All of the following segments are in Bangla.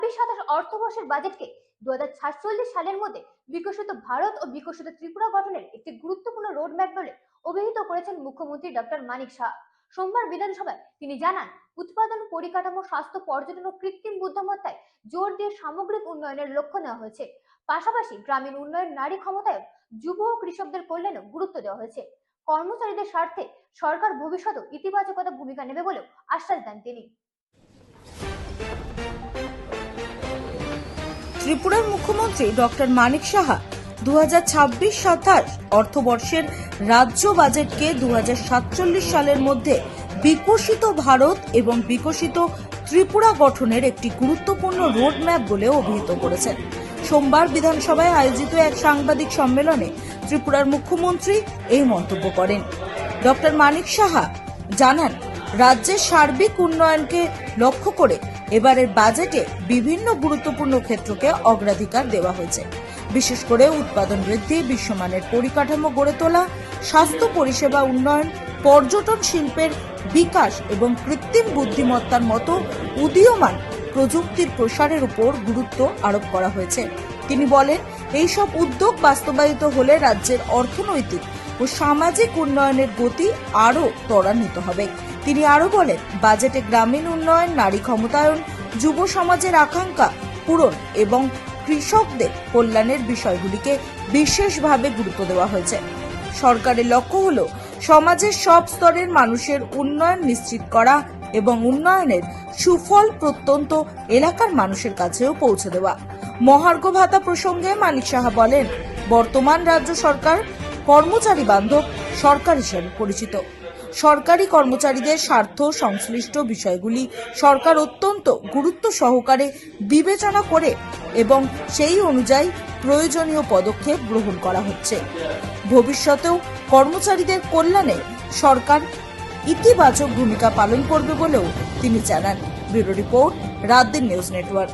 ২৬-২৭ অর্থবর্ষের বাজেটকে 2047 সালের মধ্যে বিকশিত ভারত ও বিকশিত ত্রিপুরা গঠনের একটি গুরুত্বপূর্ণ রোডম্যাপ বলে অভিহিত করেছেন মুখ্যমন্ত্রী ডক্টর মানিক সাহা। সোমবার বিধানসভায় তিনি জানান, উৎপাদন, পরিকাঠামো, স্বাস্থ্য, পর্যটন ও কৃত্রিম বুদ্ধিমত্তায় জোর দিয়ে সামগ্রিক উন্নয়নের লক্ষ্য নেওয়া হয়েছে। পাশাপাশি গ্রামীণ উন্নয়ন, নারী ক্ষমতায়ন, যুব ও কৃষকদের কল্যাণেও গুরুত্ব দেওয়া হয়েছে। কর্মচারীদের স্বার্থে সরকার ভবিষ্যতেও ইতিবাচকতা ভূমিকা নেবে বলেও আশ্বাস দেন তিনি। ত্রিপুরার মুখ্যমন্ত্রী ডক্টর মানিক সাহা 2026-27 অর্থবর্ষের রাজ্য বাজেটকে 2047 সালের মধ্যে বিকশিত ভারত এবং বিকশিত ত্রিপুরা গঠনের একটি গুরুত্বপূর্ণ রোডম্যাপ বলে অভিহিত করেছেন। সোমবার বিধানসভায় আয়োজিত এক সাংবাদিক সম্মেলনে ত্রিপুরার মুখ্যমন্ত্রী এই মন্তব্য করেন। ডক্টর মানিক সাহা জানান, রাজ্যের সার্বিক উন্নয়নকে লক্ষ্য করে এবারের বাজেটে বিভিন্ন গুরুত্বপূর্ণ ক্ষেত্রকে অগ্রাধিকার দেওয়া হয়েছে। বিশেষ করে উৎপাদন বৃদ্ধি, বিশ্বমানের পরিকাঠামো গড়ে তোলা, স্বাস্থ্য পরিষেবা উন্নয়ন, পর্যটন শিল্পের বিকাশ এবং কৃত্রিম বুদ্ধিমত্তার মতো উদীয়মান প্রযুক্তির প্রসারের উপর গুরুত্ব আরোপ করা হয়েছে। তিনি বলেন, এই সব উদ্যোগ বাস্তবায়িত হলে রাজ্যের অর্থনৈতিক ও সামাজিক উন্নয়নের গতি আরও ত্বরান্বিত হবে। তিনি আরো বলেন, বাজেটে গ্রামীণ উন্নয়ন, নারী ক্ষমতায়ন, যুব সমাজের আকাঙ্ক্ষা পূরণ এবং কৃষকদের কল্যাণের বিষয়গুলিকে বিশেষভাবে গুরুত্ব দেওয়া হয়েছে। সরকারের লক্ষ্য হল সমাজের সব স্তরের মানুষের উন্নয়ন নিশ্চিত করা এবং উন্নয়নের সুফল প্রত্যন্ত এলাকার মানুষের কাছেও পৌঁছে দেওয়া। মহার্ঘ ভাতা প্রসঙ্গে মানিক সাহা বলেন, বর্তমান রাজ্য সরকার কর্মচারী বান্ধব সরকার হিসেবে পরিচিত। সরকারি কর্মচারীদের স্বার্থ সংশ্লিষ্ট বিষয়গুলি সরকার অত্যন্ত গুরুত্ব সহকারে বিবেচনা করে এবং সেই অনুযায়ী প্রয়োজনীয় পদক্ষেপ গ্রহণ করা হচ্ছে। ভবিষ্যতেও কর্মচারীদের কল্যাণে সরকার ইতিবাচক ভূমিকা পালন করবে বলেও তিনি জানান। Bureau report, রাতদিন news network.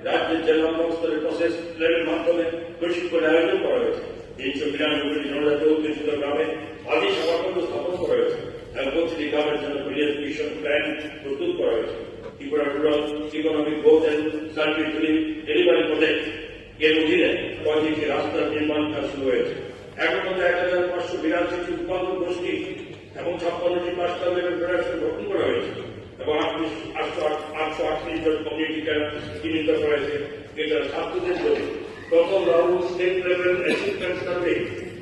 রাজ্যের জেলা স্তরের প্রসেস প্ল্যানের মাধ্যমে প্রশিক্ষণ আয়োজন করা হয়েছে। 392টি জনজাতি অধ্যুষিত গ্রামে আদি সভাকেন্দ্র স্থাপন করা হয়েছে এবং প্রতিটি গ্রামের জন্য ভিলেজ মিশন প্ল্যান প্রস্তুত করা হয়েছে। Tripura rural economic growth and service delivery project এর অধীনে 35টি রাস্তার নির্মাণ কাজ শুরু হয়েছে। এখন মধ্যে 1582টি উৎপাদন গোষ্ঠী এবং 56টি পাঁচটা লেভেল ফেডারেশন গঠন করা হয়েছে এবং 838 জন কমিউনিটি ক্যাডার চিহ্নিত করা হয়েছে। এটা ছাত্রদের জন্য প্রথম round state level assistant survey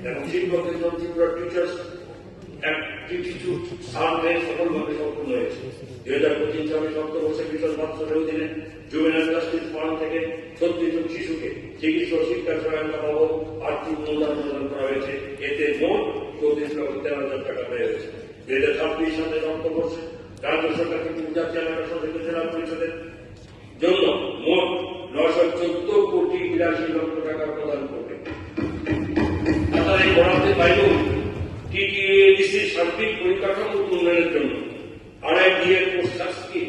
এবং শিক্ষকদের জন্য ত্রিপুরা টিচার্স অ্যাপটিটিউড সার্ভে সফলভাবে সম্পন্ন হয়েছে। 2025-26 অর্থবর্ষে মিশন বাৎসরের অধীনে জুভেনাইল জাস্টিস ফান্ড থেকে 36 জন শিশুকে চিকিৎসা ও শিক্ষা সহায়তা বাবদ আর্থিক অনুদান প্রদান করা হয়েছে। এতে মোট 34,13,000 টাকা ব্যয় হয়েছে। 2026-27 অর্থবর্ষে রাজ্য সরকার কিন্তু জাতীয় এলাকা সদস্য জেলা পরিষদের জন্য মোট 914,82 টাকা প্রদান করবে। তাছাড়া এই বরাদ্দের বাইরেও টিটিএডিসির সার্বিক পরিকাঠামো উন্নয়নের জন্য আরআইডিএর পোস্টারকে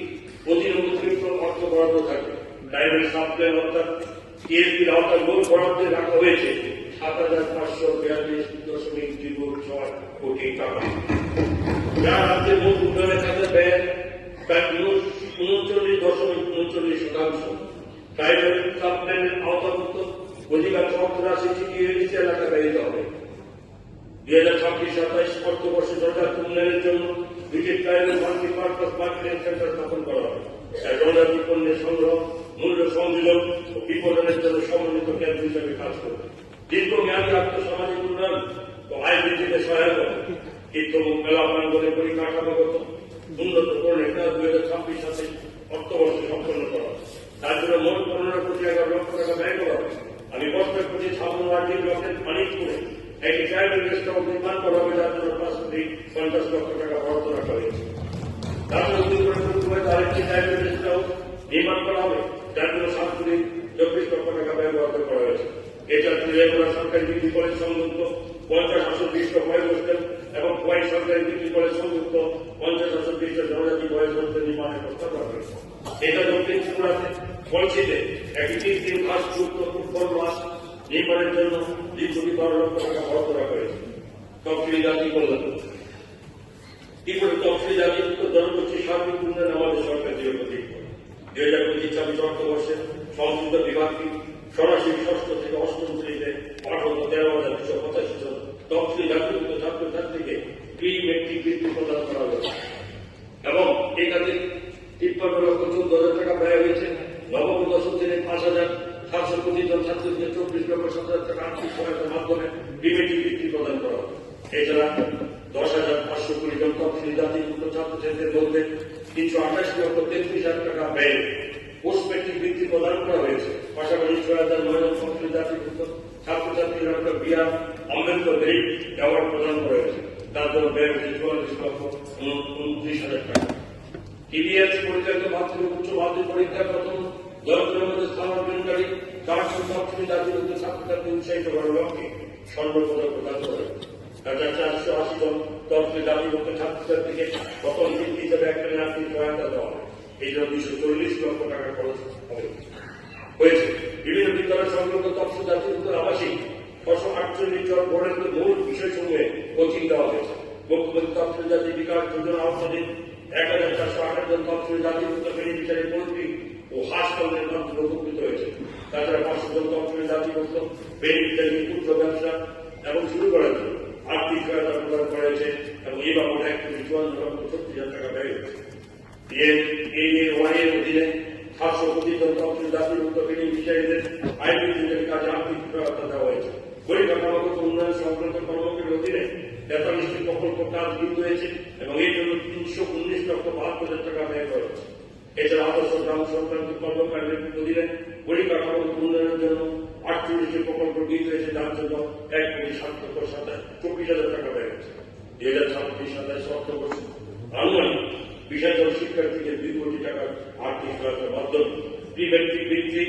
অতিরিক্ত অর্থ বরাদ্দ থাকবে। প্রাইভেট সাপ্লাই অর্থাৎ টিএসপির আওতায় মোট বরাদ্দে রাখা হয়েছে 7,542.6 কোটি টাকা, যা রাজ্যের মোট উন্নয়নের কাজে ব্যয় প্রায় 39.39%। প্রাইভেট সাপ্লাইয়ের আওতাভুক্ত অধিকাংশ অর্থরাশি টিটিএডিসি এলাকা ব্যয়িত হবে। 2026-27 অর্থবর্ষে জনজাতি উন্নয়নের জন্য 2টি প্রাইভেট মাল্টিপারপাস মার্কেটিং সেন্টার স্থাপন করা হবে। জনজাতি পণ্যের সংগ্রহ, মূল্য সংযোজন ও বিপণনের জন্য সমন্বিত কেন্দ্র হিসেবে কাজ করবে। দীর্ঘমেয়াদী আর্থসামাজিক উন্নয়ন ও আয় বৃদ্ধিতে সহায়তা করবে। কীর্তন মেলা প্রাঙ্গনে পরিকাঠামোগত উন্নতকরণের কাজ 2026-27 অর্থবর্ষে সম্পন্ন করা হবে। তার জন্য মোট 15,11 লক্ষ টাকা ব্যয় করা হবে। আমি প্রত্যেক কোটি 56 ব্লকের মানিকপুরে একটি প্রাইভেট গেস্ট হাউস নির্মাণ করা হবে, যার জন্য 50 লক্ষ টাকা বরাদ্দ রাখা হয়েছে। তারপরে আরেকটি প্রাইভেট গেস্ট হাউস নির্মাণ করা হবে, যার জন্য 24 লক্ষ টাকা ব্যয় বরাদ্দ করা হয়েছে। এছাড়া ত্রিপুরা সরকারি ডিগ্রি কলেজ সংযুক্ত 50 বয়েজ হোস্টেল এবং খোয়াই সরকারি ডিগ্রি কলেজ সংযুক্ত 50 জনজাতি বয়েজ হোস্টেল নির্মাণের প্রস্তাব রাখা হয়েছে। এটা দক্ষিণ ত্রিপুরাতে কলসিতে একটি 3 দিন ঘাসযুক্ত ফুটবল মাঠ নির্মাণের জন্য 212 লক্ষ টাকা বরাদ্দ রাখা হয়েছে। তফসিলি জাতি কল্যাণ ত্রিপুরা তফসিলি জাতিভুক্ত জনগোষ্ঠীর সার্বিক উন্নয়ন আমাদের সরকার ২০২৬ অর্থবর্ষে সংস্কৃত বিভাগটি সরাসরি ষষ্ঠ থেকে অষ্টম শ্রেণীতে পাঠরত ১৩,২৮৫ জন তফসিলি জাতিভুক্ত ছাত্রছাত্রীকে প্রি মেট্রিক বৃত্তি প্রদান করা হয়েছে এবং এই কাজে ৫৩,১৪,০০০ টাকা ব্যয় হয়েছে। নবম ও দশম শ্রেণীর ৫,৭২৫ জন ছাত্রীকে ২৪,৭০,০০০ টাকা আর্থিক সহায়তার মাধ্যমে প্রি মেট্রিক বৃত্তি প্রদান করা হবে। এছাড়া ১০,৫২০ জন তফসিলি জাতিভুক্ত ছাত্রছাত্রীদের মধ্যে ৩২৮,৩৩,০০০ টাকা ব্যয় পোস্ট মেট্রিক বৃত্তি প্রদান করা হয়েছে। পাশাপাশি ৬,০০৯ জন তফসিলি জাতিভুক্ত ছাত্রছাত্রীরা বি.আর. আম্বেদকর মেরিট অ্যাওয়ার্ড প্রদান করা হয়েছে। তার জন্য ব্যয় হয়েছে ৪৪,২৯,০০০ টাকা। টিবিএস পরিচালিত মাধ্যমিক উচ্চ মাধ্যমিক পরীক্ষার প্রথম ১০ জনের মধ্যে স্থান অর্জনকারী ৪০০ তফসিলি জাতিভুক্ত ছাত্রছাত্রী উৎসাহিত করার লক্ষ্যে স্বর্ণপদক প্রদান করা হয়েছে। ৪৮০ জন তফসিলি জাতিভুক্ত ছাত্রছাত্রীকে প্রথম বৃত্তি হিসেবে এককালীন আর্থিক সহায়তা দেওয়া হবে। এই জন্য ২৪০ লক্ষ টাকা খরচ হয়েছে। বিভিন্ন বিদ্যালয় সংলগ্ন তফসিলি জাতিভুক্ত আবাসিক ৬৪৮ জন বোর্ডের মূল বিষয়সমূহে কোচিং দেওয়া হয়েছে। মুখ্যমন্ত্রী তফসিলি জাতি বিকাশ যোজনা আওতাধীন ১,৪০৮ জন তফসিলি জাতিভুক্ত বেনিফিশিয়ারি পোল্ট্রি ও হাঁস পালনের মাধ্যমে উপকৃত হয়েছে। তাছাড়া ৫০০ জন তফসিলি জাতিভুক্ত বেনিফিশিয়ারি ক্ষুদ্র ব্যবসা এবং শুরু করার জন্য আর্থিক সহায়তা প্রদান করা হয়েছে এবং এই বাবদ ১,৫৪,০০০ টাকা ব্যয় হয়েছে। এর অধীনে ৭২৫ জন তফসিলি জাতিভুক্ত বেনিফিশিয়ারিদের আইডেন্টিফিকেশন কাজে আর্থিক সহায়তা দেওয়া হয়েছে। পরিকাঠামোগত উন্নয়ন সংক্রান্ত কর্মকের অধীনে ৪৩টি প্রকল্প কাজ গৃহীত হয়েছে এবং এই জন্য ৩১৯,৭২,০০০ টাকা ব্যয় করা হয়েছে। এছাড়া আদর্শ গ্রাম সংক্রান্ত কর্মকাণ্ডের অধীনে পরিকাঠামোগত উন্নয়নের জন্য ৪৮টি প্রকল্প গৃহীত হয়েছে, যার জন্য ১,৭,২৪,০০০ টাকা ব্যয় হয়েছে। ২০২৬-২৭ অর্থবর্ষে আনুমানিক ২০,০০০ জন শিক্ষার্থীকে ২ কোটি টাকার আর্থিক সহায়তার মাধ্যমে প্রি মেট্রিক বৃত্তি,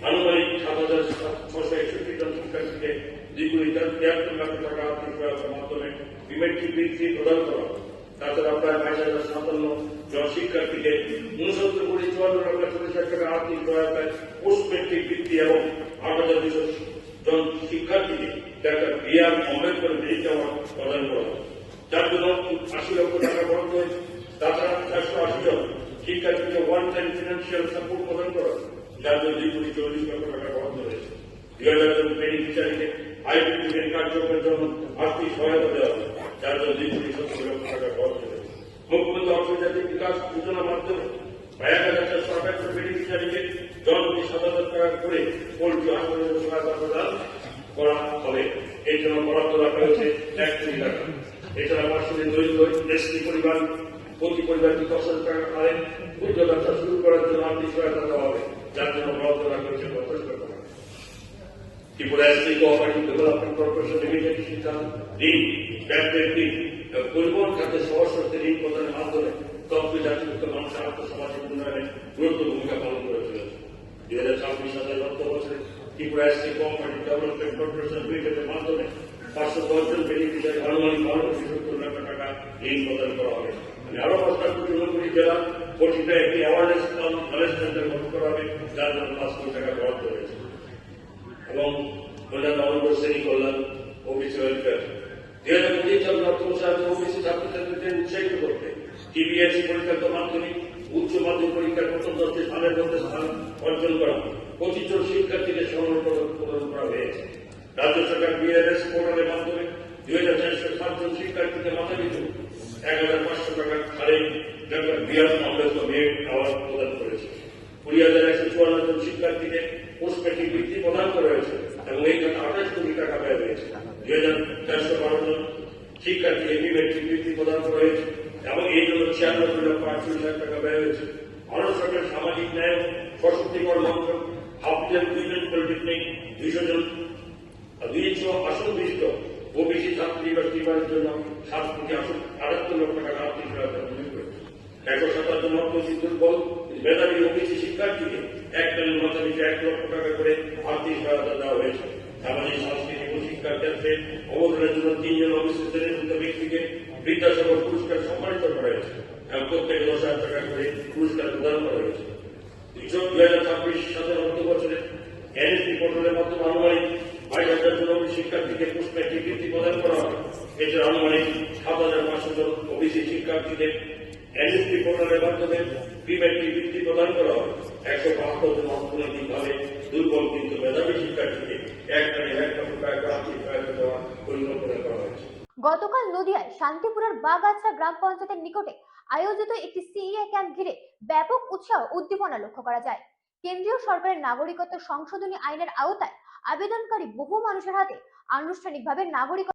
আনুমানিক ৭,৬৬১ জন শিক্ষার্থীকে ২,৭৩,০০০ টাকা আর্থিক সহায়তার মাধ্যমে প্রি মেট্রিক বৃত্তি প্রদান করা হবে। তাছাড়া প্রায় ২২,০৫৭ জন শিক্ষার্থীকে ৬৯,৫৪,৬০০ টাকা আর্থিক সহায়তায় পোস্ট মেট্রিক বৃত্তি এবং ৮,২০০ জন শিক্ষার্থীকে doctor B.R.. Ambedkar merit award প্রদান করা হবে। যার জন্য ৮০ লক্ষ টাকা বরাদ্দ হয়েছে। তাছাড়া ৪৮০ জন শিক্ষার্থীকে ওয়ান টাইম ফিনান্সিয়াল সাপোর্ট প্রদান করা হবে, যার জন্য ২,৪০ লক্ষ টাকা বরাদ্দ হয়েছে। ২,০০০ জন বেনিফিশিয়ারিকে আইডেন্টিফিকেশন কার্যক্রমের জন্য আর্থিক সহায়তা দেওয়া হবে, যার জন্য ২,৭০ লক্ষ টাকা বরাদ্দ হয়েছে। মুখ্যমন্ত্রী অর্থনৈতিক বিকাশ যোজনার মাধ্যমে ১,৪৮৮ বেনিফিশিয়ারিকে জনপ্রতি ৭,০০০ টাকা করে পোল্ট্রি হাসপাতালের সহায়তা প্রদান করা হবে। এই জন্য বরাদ্দ রাখা হয়েছে ১ কোটি টাকা। এছাড়া পার্শ্ববর্তী দরিদ্র এসটি পরিবার প্রতি পরিবারকে ১০,০০০ টাকা হারে ক্ষুদ্র ব্যবসা শুরু করার জন্য আর্থিক সহায়তা দেওয়া হবে, যার জন্য বরাদ্দ রাখা হয়েছে ৫০ টাকা। Tripura ST cooperative development corporation limited শিক্ষান ঋণ, ব্যাংকের ঋণ, পরিবহন খাতে সহজ শর্তে ঋণ প্রদানের মাধ্যমে তফসিলি জাতিভুক্ত মানুষের আর্থসামাজিক উন্নয়নে গুরুত্বপূর্ণ ভূমিকা পালন করে চলেছে। ২০২৬-২৭ অর্থবছরে Tripura ST cooperative development corporation লিমিটেডের মাধ্যমে ৫১০ জন বেনিফিশিয়ারি আনুমানিক ১২,৭০ লাখ টাকা ঋণ প্রদান করা হবে। আরো প্রস্তাবটি ঊনকোটি জেলা গঠিত একটি অ্যাওয়ারনেস নলেজ সেন্টার গঠন করা হবে, যার জন্য ৫ কোটি টাকা বরাদ্দ হয়েছে। এবং অন্যান্য অঙ্গ শ্রেণী কল্যাণ ওবিসি ওয়েলফেয়ার ২০২৫ অর্থবর্ষে ওবিসি ছাত্রছাত্রীদের উৎসাহিত করতে টিবিএসসি পরিচালিত মাধ্যমিক উচ্চ মাধ্যমিক পরীক্ষার প্রথম ১০টি স্থানের মধ্যে স্থান অর্জন করা ২৫ জন শিক্ষার্থীকে স্বর্ণপদক প্রদান করা হয়েছে। রাজ্য সরকার বিএলএস পোর্টালের মাধ্যমে ২,৪০৭ জন শিক্ষার্থীকে মাথাপিছু ১,৫০০ টাকার হারে doctor B.R.. Ambedkar merit award প্রদান করেছে। ২০,১৫৪ জন শিক্ষার্থীকে পোস্ট মেট্রিক বৃত্তি প্রদান করা হয়েছে এবং এই খাতে ২৮ কোটি টাকা ব্যয় হয়েছে। ২,৪১২ জন শিক্ষার্থীকে প্রি মেট্রিক বৃত্তি প্রদান করা হয়েছে এবং এই জন্য ৯৬,৪৮,০০০ টাকা ব্যয় হয়েছে। ভারত সরকার সামাজিক ন্যায় সশক্তিকরণ মন্ত্রক হাফিজের উইমেন পলিটেকনিক ২০০ আসন বিশিষ্ট ওবিসি ছাত্রী বা স্টিমারের জন্য ৭,৭৮ লক্ষ টাকা আর্থিক সহায়তা মঞ্জুর করেছে। ১২৭ জন অর্থনৈতিক দুর্বল মেধাবী ওবিসি শিক্ষার্থীকে এককালীন মাথাপিছু ১ লক্ষ টাকা করে আর্থিক সহায়তা দেওয়া হয়েছে। সামাজিক সাংস্কৃতিক ও শিক্ষার ক্ষেত্রে অবদানের জন্য ৩ জন ওবিসি শ্রেণীভুক্ত ব্যক্তিকে বিদ্যাসাগর পুরস্কার সম্মানিত করা হয়েছে এবং প্রত্যেকে ১০,০০০ টাকা করে পুরস্কার প্রদান করা হয়েছে। ২০২৬-২৭ অর্থবছরে এনএসপি পোর্টালের মাধ্যমে আনুমানিক ২২,০০০ জন শিক্ষার্থীকে পোস্ট মেট্রিক বৃত্তি প্রদান করা হবে। এছাড়া আনুমানিক ৭,৫০০ জন ওবিসি শিক্ষার্থীদের এনএসপি পোর্টালের মাধ্যমে প্রিমেট্রিক বৃত্তি প্রদান করা হবে। 175 জন অর্থনৈতিকভাবে দুর্বল কিন্তু মেধাবী শিক্ষার্থীকে এককালীন 1 লক্ষ টাকা আর্থিক সহায়তা দেওয়ার পরিকল্পনা করা হয়েছে। গতকাল নদিয়ায় শান্তিপুরের বাগাছড়া গ্রাম পঞ্চায়েতের নিকটে আয়োজিত একটি সিএ ক্যাম্প ঘিরে ব্যাপক উৎসাহ উদ্দীপনা লক্ষ্য করা যায়। কেন্দ্রীয় সরকারের নাগরিকত্ব সংশোধনী আইনের আওতায় আবেদনকারী বহু মানুষের হাতে আনুষ্ঠানিকভাবে নাগরিকত্ব